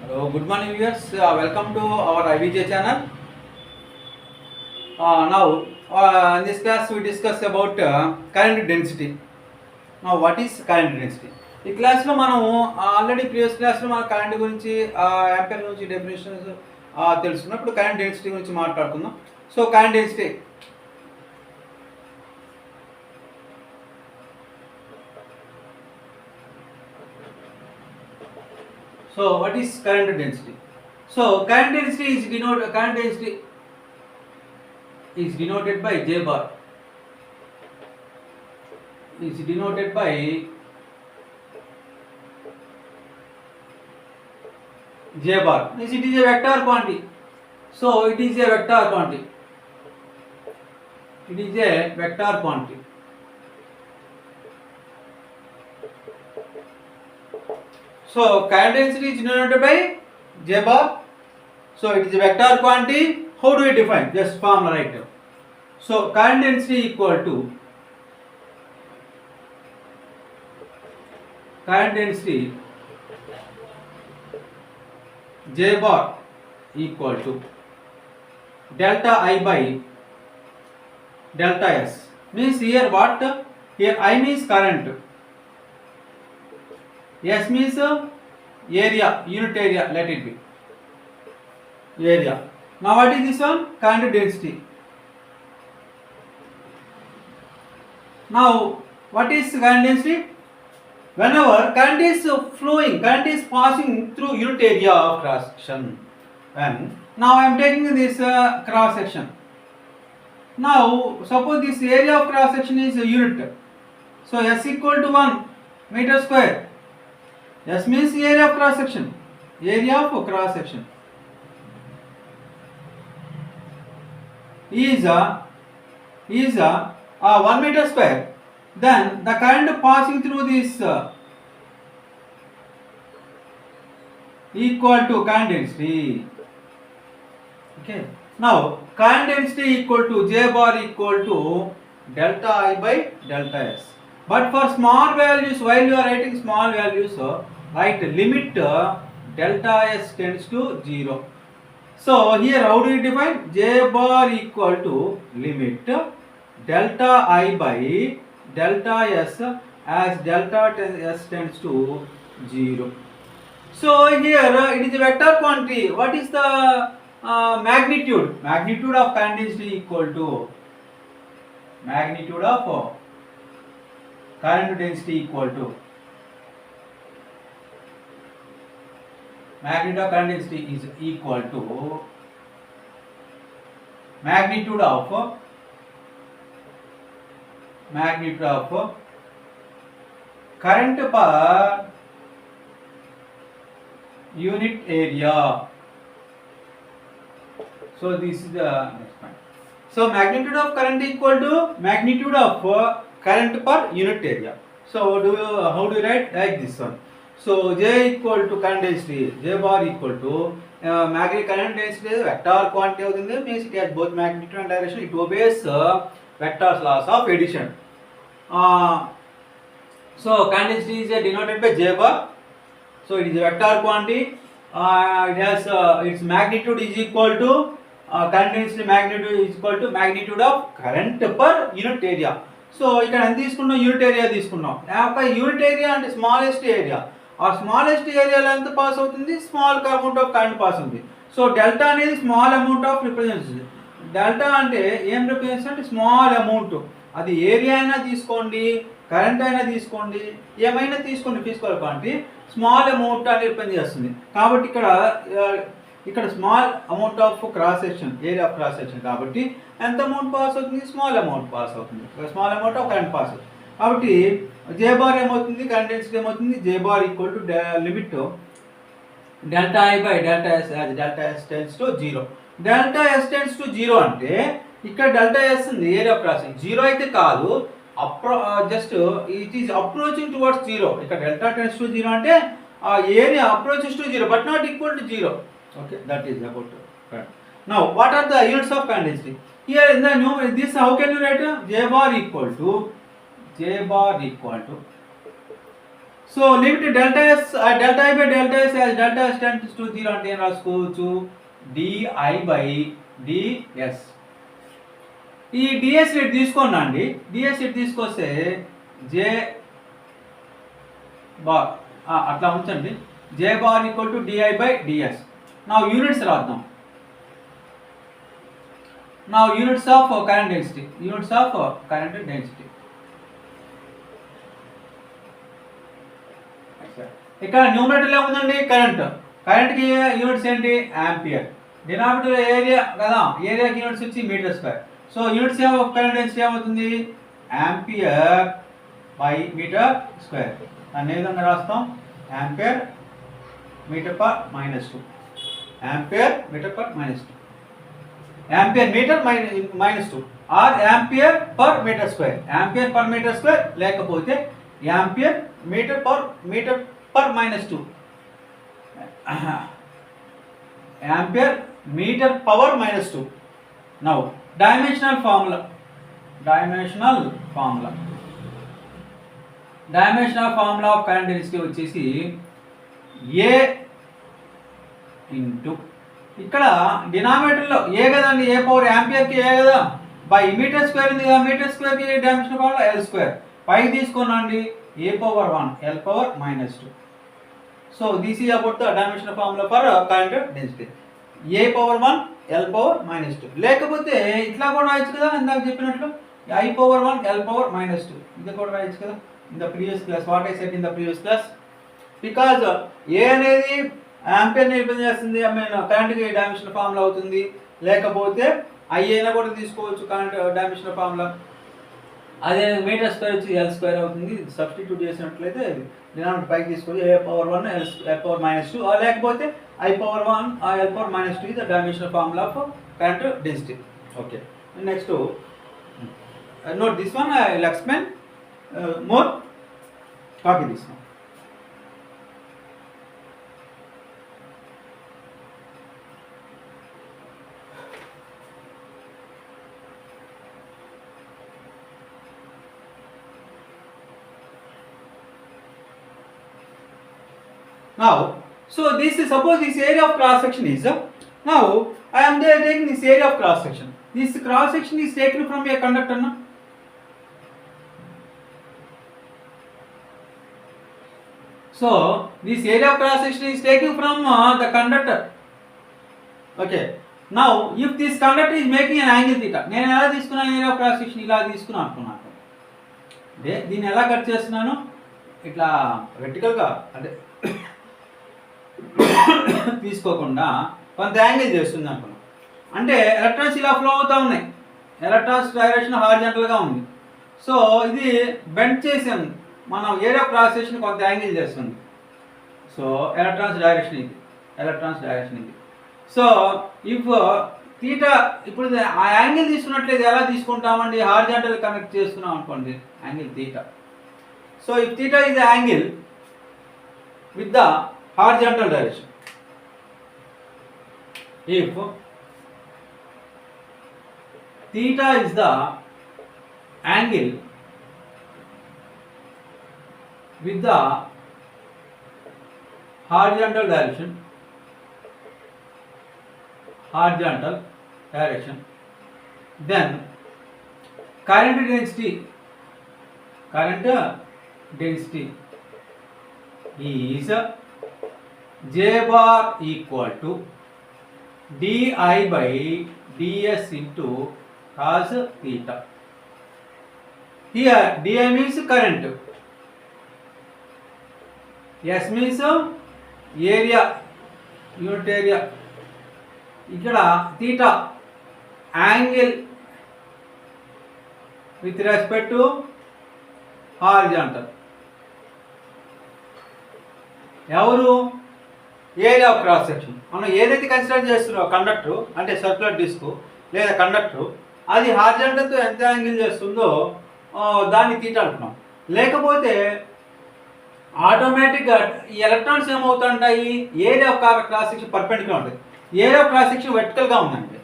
Good morning viewers, welcome to our IVJ channel. Now in this class we discuss about current density. Now what is current density? ఈ క్లాస్లో మనం already previous క్లాస్లో మన current గురించి ampere గురించి definitions తెలుసుకున్నాం. ఇప్పుడు కరెంట్ డెన్సిటీ గురించి మాట్లాడుకుందాం. So current density So what is current density? So current density is denoted by J bar. Is denoted by J bar. It is a vector quantity. So it is a vector quantity. It is a vector quantity. So current density is denoted by J bar. So it is a vector quantity. How do we define? Just formula right now. So current density equal to current density J bar equal to delta I by delta S. Means here what? Here I means current. S means area, unit area, let it be area. Now what is this one? Current density. Now what is current density? Whenever current is flowing, current is passing through unit area of cross section. And now I am taking this cross section. Now suppose this area of cross section is a unit. So S equal to 1 meter square. S means area of cross section. Area of cross section is 1 meter square. Then the current passing through this equal to current density. Okay. Now current density equal to J bar equal to delta I by delta S. But for small values, while you are writing small values, write limit delta S tends to 0. So here how do you define? J bar equal to limit delta I by delta S as delta S tends to 0. So here it is a vector quantity. What is the magnitude? Magnitude of current density equal to magnitude of current density equal to magnitude of current density is equal to magnitude of current per unit area. So this is the next point. So magnitude of current equal to magnitude of current per unit area. So how do you write? Like this one. So J equal to current density, J bar equal to current density is vector quantity అవుతుంది. Means it has both magnitude and direction. It obeys vector's laws of addition. So current density is denoted by J bar. So it is a vector quantity. It has its magnitude is equal to current density magnitude is equal to magnitude of current per unit area. So ఇక్కడ ఎంత తీసుకున్నాం? Unit area తీసుకున్నాం. Unit area అంటే smallest area. ఆ smallest ఏరియాలో ఎంత pass అవుతుంది? Small amount of current pass అవుతుంది. సో డెల్టా అనేది small amount of represents. Delta అంటే ఏం రిప్రజెంట్స్ అంటే స్మాల్ అమౌంట్. అది ఏరియా అయినా తీసుకోండి, కరెంట్ అయినా తీసుకోండి, ఏమైనా తీసుకోండి ఫిజికల్ క్వాంటిటీ స్మాల్ అమౌంట్ అని రిప్రజెంట్ చేస్తుంది. కాబట్టి ఇక్కడ small amount of cross section, area of cross section కాబట్టి ఎంత అమౌంట్ పాస్ అవుతుంది? స్మాల్ అమౌంట్ పాస్ అవుతుంది. Small amount of current pass అవుతుంది. కాబట్టి J బార్ ఏమవుతుంది? కరెంట్ డెన్సిటీ ఏమవుతుంది? J bar equal to limit delta I by delta S as delta S tends to 0. Delta S tends to 0 అంటే ఇక్కడ delta S ఉంది area of cross section. 0 అయితే కాదు, just it is approaching towards 0. ఇక్కడ delta tends to 0 అంటే ఆ area approaches to 0 but not equal to 0. Okay, that is about current. Now what are the units of current density? Here in the new this how can you write? J bar equal to so limit delta s delta I by delta s as delta s tends to 0 అంటే ఏం రాసుకోవచ్చు, DI by DS. ఈ DS ఇటు తీసుకోండి అండి, DS ఇటు తీసుకొస్తే జే bar అట్లా ఉంచండి, J bar equal to d I by d S. నా యూనిట్స్ రాద్దాం. నా units of current density, units of current density. ఇక్కడ న్యూమరేటర్ ఏముందండి, కరెంట్. కరెంట్కి యూనిట్స్ ఏంటి, యాంపియర్. డినామినేటర్ ఏరియా కదా, ఏరియాకి యూనిట్స్ వచ్చి metre square. So units of current density ఏమవుతుంది, యాంపియర్ బై మీటర్ స్క్వేర్. దాన్ని ఏ విధంగా రాస్తాం, ampere metre per -2, ampere metre per -2, ampere metre -2 or ampere per metre square. Ampere per metre square లేకపోతే ampere metre per -2, ampere meter power -2. Now dimensional formula, dimensional formula of current density వచ్చేసి A into, ఇక్కడ డినామినేటర్లో ఏ కదండి, ఏ power యాంపియర్కి ఏ కదా, by metre square ఉంది కదా, metre స్క్వేర్కి dimensional formula L square. పైకి తీసుకున్నాండి a power 1 l power -2. So this is about the dimensional formula for current density, a power 1 l power -2. లేకపోతే ఇట్లా కూడా రాయొచ్చు కదా, ఇందాక చెప్పినట్లు i power 1 l power -2 ఇది కూడా రాయొచ్చు కదా. In the previous class what I said in the previous class, because a అనేది యాంపియర్ ని రిప్రజెంట్ చేస్తుంది, ఐ మీన్ కరెంట్ కి డైమెన్షనల్ ఫార్ములా అవుతుంది. లేకపోతే i అయినా కూడా తీసుకోవచ్చు కరెంట్ డైమెన్షనల్ ఫార్ములా. అదే మీటర్ స్క్వేర్ వచ్చి ఎల్ స్క్వేర్ అవుతుంది. సబ్స్టిట్యూట్ చేసినట్లయితే డినామినేటర్ పైకి తీసుకొని ఏ పవర్ 1 ఎల్ పవర్ -2 లేకపోతే I power 1 L power -2 is the dimensional formula of current density. Okay, next note this one, I will explain more. Copy this one. Now, so this is, suppose this area of cross section is, now I am there taking this area of cross section. This cross section is taken from a conductor, no? So this area of cross section is taken from the conductor. Okay. Now if this conductor is making an angle theta, నేను ఎలా తీసుకున్నాను area of cross section, ఇలా తీసుకున్నాను అనుకున్నాను. అంటే దీన్ని ఎలా cut చేస్తున్నాను, ఇట్లా వెర్టికల్గా అంటే తీసుకోకుండా కొంత యాంగిల్ చేస్తుంది అనుకున్నాం. అంటే ఎలక్ట్రాన్స్ ఇలా ఫ్లో అవుతూ ఉన్నాయి, ఎలక్ట్రాన్స్ డైరెక్షన్ హారిజాంటల్గా ఉంది. సో ఇది బెండ్ చేసాం, మనం ఏరియా ఆఫ్ క్రాస్ సెక్షన్ కొంత యాంగిల్ చేస్తుంది. సో ఎలక్ట్రాన్స్ డైరెక్షన్ ఇది, సో ఇఫ్ థీటా, ఇప్పుడు ఆ యాంగిల్ తీసుకున్నట్లయితే ఎలా తీసుకుంటామండి, హారిజాంటల్ కనెక్ట్ చేస్తున్నాం అనుకోండి, angle theta. So if theta is the angle with the horizontal direction, if theta is the angle with the horizontal direction, then current density is J bar equal to di by ds into cos theta. Here di means current, s means area, unit area. ఇక్కడ theta angle with respect to horizontal. ఎవరు, area of cross section. మనం ఏదైతే consider చేస్తున్నామో conductor అంటే circular disc లేదా conductor, అది హారిజాంటల్తో ఎంత angle చేస్తుందో దాన్ని తీటా అంటున్నాం. లేకపోతే ఆటోమేటిక్గా ఈ ఎలక్ట్రాన్స్ ఏమవుతుంటాయి, area of cross section perpendicular ఉంటుంది, ఏరియా ఆఫ్ క్రాస్ సెక్షన్ వెర్టికల్గా ఉందండి.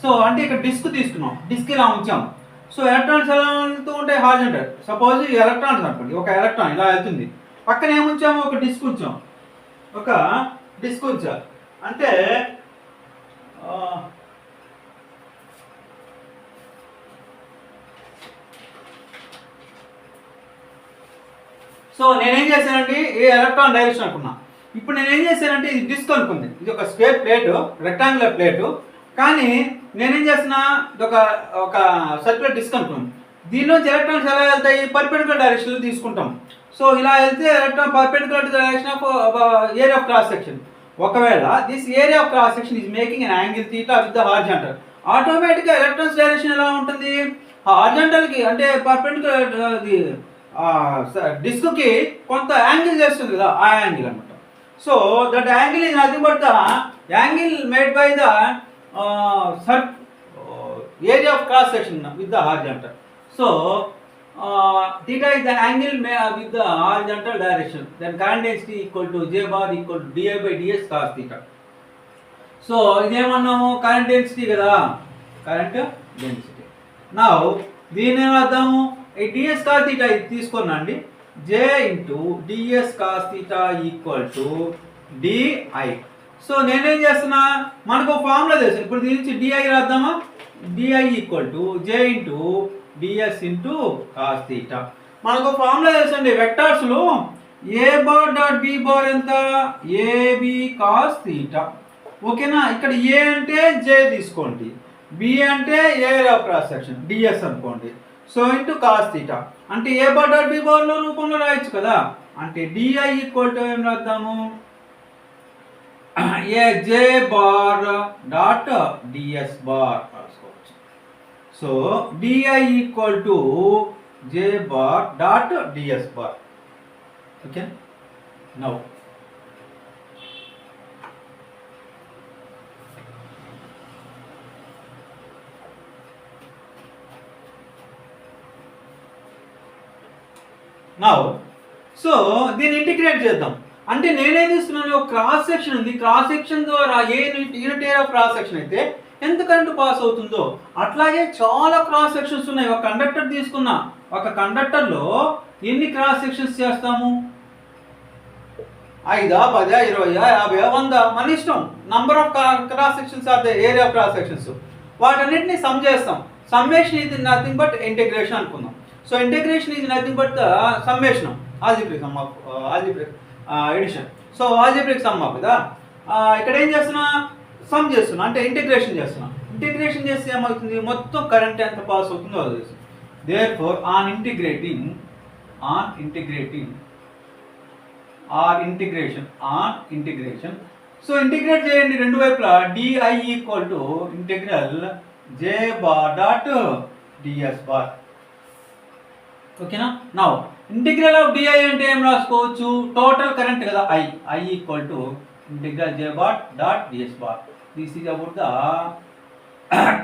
సో అంటే ఇక్కడ డిస్క్ తీసుకున్నాం, డిస్క్ ఇలా ఉంచాం. సో ఎలక్ట్రాన్స్ ఎలా వెళ్తూ ఉంటాయి హారిజాంటల్. సపోజ్ ఈ ఎలక్ట్రాన్స్ అనుకోండి, ఒక ఎలక్ట్రాన్ ఇలా వెళ్తుంది, పక్కన ఏముంచాము, ఒక డిస్క్ ఉంచాం, ఒక డిస్క్ ఉంచాం. అంటే సో నేనేం చేశానండి, ఏ ఎలక్ట్రాన్ డైరెక్షన్ అనుకున్నా. ఇప్పుడు నేనేం చేశానంటే ఇది డిస్క్ అనుకుంది, ఇది ఒక స్క్వేర్ ప్లేటు, రెక్టాంగులర్ ప్లేటు. కానీ నేనేం చేస్తున్నా, ఇది ఒక సర్క్యులర్ డిస్క్ అనుకున్నాను. దీనిలోంచి ఎలక్ట్రాన్స్ ఎలా వెళ్తాయి, పర్పెండిక్యులర్ డైరెక్షన్లో తీసుకుంటాం. సో ఇలా వెళ్తే electron perpendicular direction of area of cross section. ఒకవేళ this area of cross section is making an angle theta with the horizontal, ఆటోమేటిక్గా ఎలక్ట్రాన్స్ డైరెక్షన్ ఎలా ఉంటుంది, హారిజాంటల్కి అంటే పర్పెండిక్యులర్ డిస్క్కి కొంత యాంగిల్ చేస్తుంది కదా, ఆ యాంగిల్ అనమాట. So that angle is nothing but the angle made by the area of cross section with the horizontal. So theta is the angle with the horizontal direction. Then current density equal to J bar equal to di by ds cos theta. So ఇదేమన్నాము, current density కదా, current density. Now దీని ఏమర్థము, ఈ ds cos theta ఇది తీసుకున్నాండి, J into ds cos theta equal to di. So నేనేం చేస్తున్నా, మనకు ఫార్ములా తెలుసు, ఇప్పుడు దీని నుంచి di రాద్దామా, di equal to j into ds into cos theta. మనకు ఫార్ములా తెలుసండి, వెక్టార్స్లో A bar dot B bar ఎంత, ఏబి కాస్ థీటా. ఓకేనా, ఇక్కడ ఏ అంటే j తీసుకోండి, బి అంటే area of cross section ds అనుకోండి, సో ఇంటూ కాస్ థీటా. అంటే ఏ బార్ డాట్ బి బార్లో రూపంలో రాయొచ్చు కదా, అంటే di ఈక్వల్ టు ఏం రాద్దాము, ఏ j bar dot ds bar రాసుకోవచ్చు. So di equal to j bar dot ds bar. Okay, now so దీన్ని ఇంటిగ్రేట్ చేద్దాం. అంటే నేనేం తీసుకున్నాను, క్రాస్ సెక్షన్ ఉంది, క్రాస్ సెక్షన్ ద్వారా a unit area of cross section అయితే ఎంత కరెంట్ పాస్ అవుతుందో అట్లాగే చాలా క్రాస్ సెక్షన్స్ ఉన్నాయి. ఒక కండక్టర్ తీసుకున్నా, ఒక కండక్టర్లో ఎన్ని క్రాస్ సెక్షన్స్ చేస్తాము, 5, 10, 20, 50, 100 మన ఇష్టం. Number of cross sections or the area of cross sections. వాటన్నిటిని సమ్ చేస్తాం. సమ్మేషన్ ఇది నథింగ్ బట్ ఇంటిగ్రేషన్ అనుకుందాం. So integration is nothing but the summation, algebraic sum of algebraic addition. So algebraic sum of కదా, ఇక్కడ ఏం చేస్తున్నా, some చేస్తున్నా, అంటే ఇంటిగ్రేషన్ చేస్తున్నా. ఇంటిగ్రేషన్ చేస్తే ఏమవుతుంది, మొత్తం కరెంట్ ఎంత పాస్ అవుతుందో అది తెలుసు. Therefore on integrating so integrate చేయండి రెండు వైపులా, di equal to integral j bar dot ds bar. ఓకేనా, నౌ ఇంటిగ్రల్ ఆఫ్ di అంటే ఏం రాసుకోవచ్చు, టోటల్ కరెంట్ కదా I equal to integral j bar dot ds bar. This is about the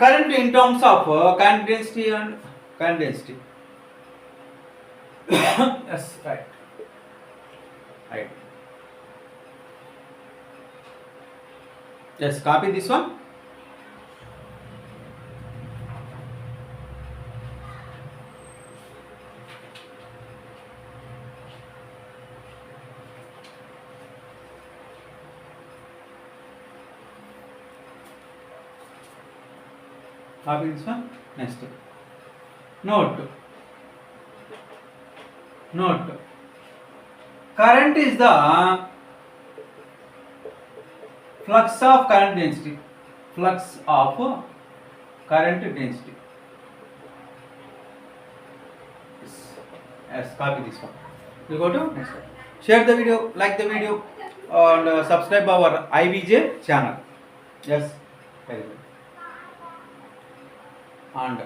current in terms of current density and current density. yes, right. Just copy this one. Copy this one. Next, note current is the flux of current density. Yes, copy this one. You go to next one. Share the video, like the video, and subscribe our IBJ channel. Yes, very good. And